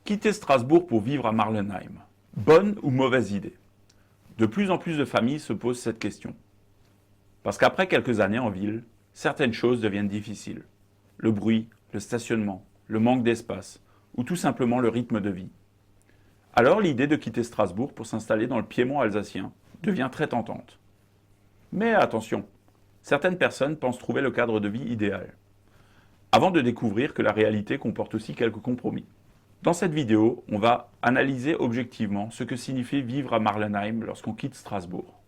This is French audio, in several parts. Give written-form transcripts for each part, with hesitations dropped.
Quitter Strasbourg pour vivre à Marlenheim. Bonne ou mauvaise idée? De plus en plus de familles se posent cette question. Parce qu'après quelques années en ville, certaines choses deviennent difficiles. Le bruit, le stationnement, le manque d'espace, ou tout simplement le rythme de vie. Alors l'idée de quitter Strasbourg pour s'installer dans le Piémont alsacien devient très tentante. Mais attention, certaines personnes pensent trouver le cadre de vie idéal. Avant de découvrir que la réalité comporte aussi quelques compromis. Dans cette vidéo, on va analyser objectivement ce que signifie vivre à Marlenheim lorsqu'on quitte Strasbourg.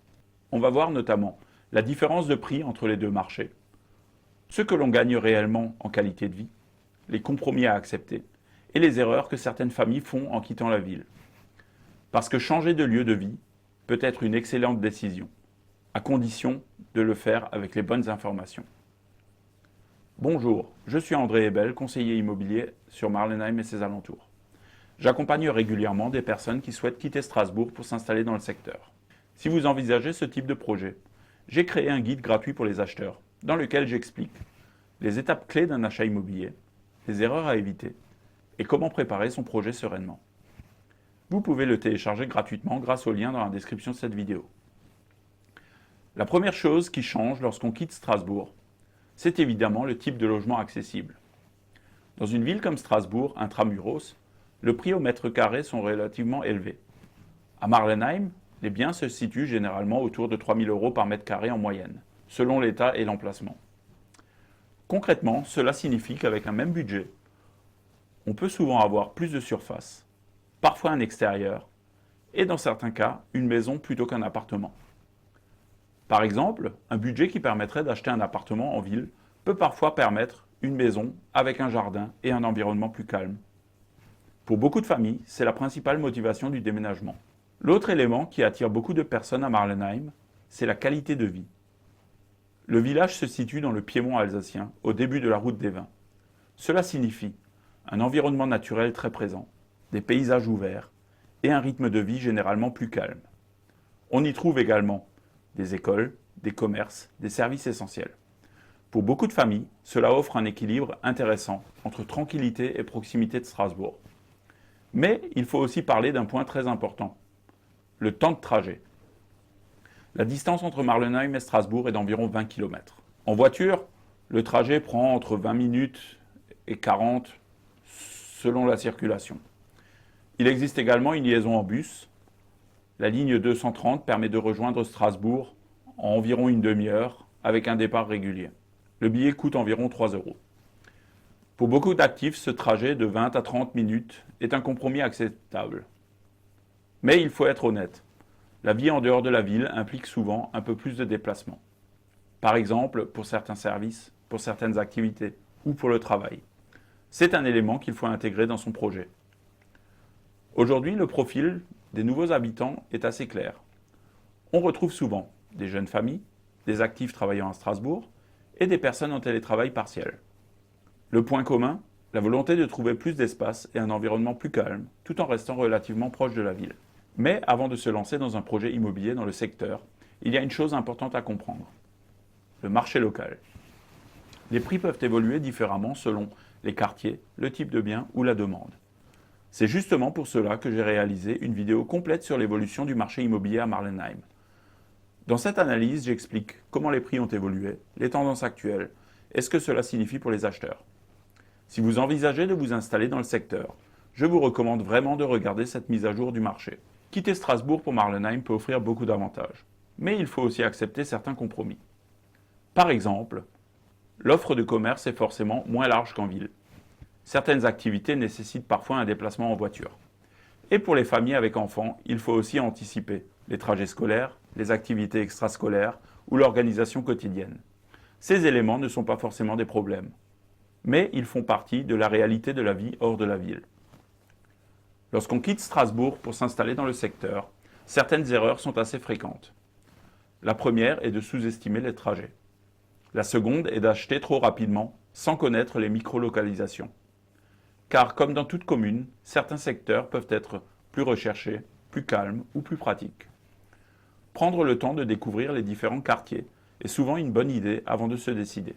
On va voir notamment la différence de prix entre les deux marchés, ce que l'on gagne réellement en qualité de vie, les compromis à accepter et les erreurs que certaines familles font en quittant la ville. Parce que changer de lieu de vie peut être une excellente décision, à condition de le faire avec les bonnes informations. Bonjour, je suis André Hebel, conseiller immobilier sur Marlenheim et ses alentours. J'accompagne régulièrement des personnes qui souhaitent quitter Strasbourg pour s'installer dans le secteur. Si vous envisagez ce type de projet, j'ai créé un guide gratuit pour les acheteurs, dans lequel j'explique les étapes clés d'un achat immobilier, les erreurs à éviter et comment préparer son projet sereinement. Vous pouvez le télécharger gratuitement grâce au lien dans la description de cette vidéo. La première chose qui change lorsqu'on quitte Strasbourg, c'est évidemment le type de logement accessible. Dans une ville comme Strasbourg, intramuros, le prix au mètre carré sont relativement élevés. À Marlenheim, les biens se situent généralement autour de 3 000 € par mètre carré en moyenne, selon l'état et l'emplacement. Concrètement, cela signifie qu'avec un même budget, on peut souvent avoir plus de surface, parfois un extérieur, et dans certains cas, une maison plutôt qu'un appartement. Par exemple, un budget qui permettrait d'acheter un appartement en ville peut parfois permettre une maison avec un jardin et un environnement plus calme. Pour beaucoup de familles, c'est la principale motivation du déménagement. L'autre élément qui attire beaucoup de personnes à Marlenheim, c'est la qualité de vie. Le village se situe dans le Piémont alsacien, au début de la route des vins. Cela signifie un environnement naturel très présent, des paysages ouverts et un rythme de vie généralement plus calme. On y trouve également des écoles, des commerces, des services essentiels. Pour beaucoup de familles, cela offre un équilibre intéressant entre tranquillité et proximité de Strasbourg. Mais il faut aussi parler d'un point très important, le temps de trajet. La distance entre Marlenheim et Strasbourg est d'environ 20 km. En voiture, le trajet prend entre 20 minutes et 40 selon la circulation. Il existe également une liaison en bus. La ligne 230 permet de rejoindre Strasbourg en environ une demi-heure avec un départ régulier. Le billet coûte environ 3 €. Pour beaucoup d'actifs, ce trajet de 20 à 30 minutes est un compromis acceptable. Mais il faut être honnête. La vie en dehors de la ville implique souvent un peu plus de déplacements. Par exemple, pour certains services, pour certaines activités ou pour le travail. C'est un élément qu'il faut intégrer dans son projet. Aujourd'hui, le profil des nouveaux habitants est assez clair. On retrouve souvent des jeunes familles, des actifs travaillant à Strasbourg et des personnes en télétravail partiel. Le point commun, la volonté de trouver plus d'espace et un environnement plus calme, tout en restant relativement proche de la ville. Mais avant de se lancer dans un projet immobilier dans le secteur, il y a une chose importante à comprendre. Le marché local. Les prix peuvent évoluer différemment selon les quartiers, le type de bien ou la demande. C'est justement pour cela que j'ai réalisé une vidéo complète sur l'évolution du marché immobilier à Marlenheim. Dans cette analyse, j'explique comment les prix ont évolué, les tendances actuelles et ce que cela signifie pour les acheteurs. Si vous envisagez de vous installer dans le secteur, je vous recommande vraiment de regarder cette mise à jour du marché. Quitter Strasbourg pour Marlenheim peut offrir beaucoup d'avantages, mais il faut aussi accepter certains compromis. Par exemple, l'offre de commerce est forcément moins large qu'en ville. Certaines activités nécessitent parfois un déplacement en voiture. Et pour les familles avec enfants, il faut aussi anticiper les trajets scolaires, les activités extrascolaires ou l'organisation quotidienne. Ces éléments ne sont pas forcément des problèmes, mais ils font partie de la réalité de la vie hors de la ville. Lorsqu'on quitte Strasbourg pour s'installer dans le secteur, certaines erreurs sont assez fréquentes. La première est de sous-estimer les trajets. La seconde est d'acheter trop rapidement sans connaître les micro-localisations. Car comme dans toute commune, certains secteurs peuvent être plus recherchés, plus calmes ou plus pratiques. Prendre le temps de découvrir les différents quartiers est souvent une bonne idée avant de se décider.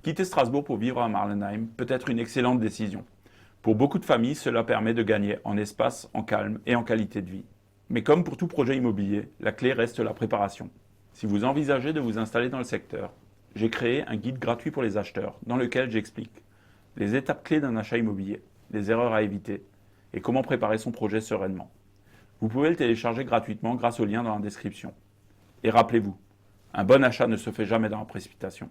Quitter Strasbourg pour vivre à Marlenheim peut être une excellente décision, Pour beaucoup de familles, cela permet de gagner en espace, en calme et en qualité de vie. Mais comme pour tout projet immobilier, la clé reste la préparation. Si vous envisagez de vous installer dans le secteur, j'ai créé un guide gratuit pour les acheteurs dans lequel j'explique les étapes clés d'un achat immobilier, les erreurs à éviter et comment préparer son projet sereinement. Vous pouvez le télécharger gratuitement grâce au lien dans la description. Et rappelez-vous, un bon achat ne se fait jamais dans la précipitation.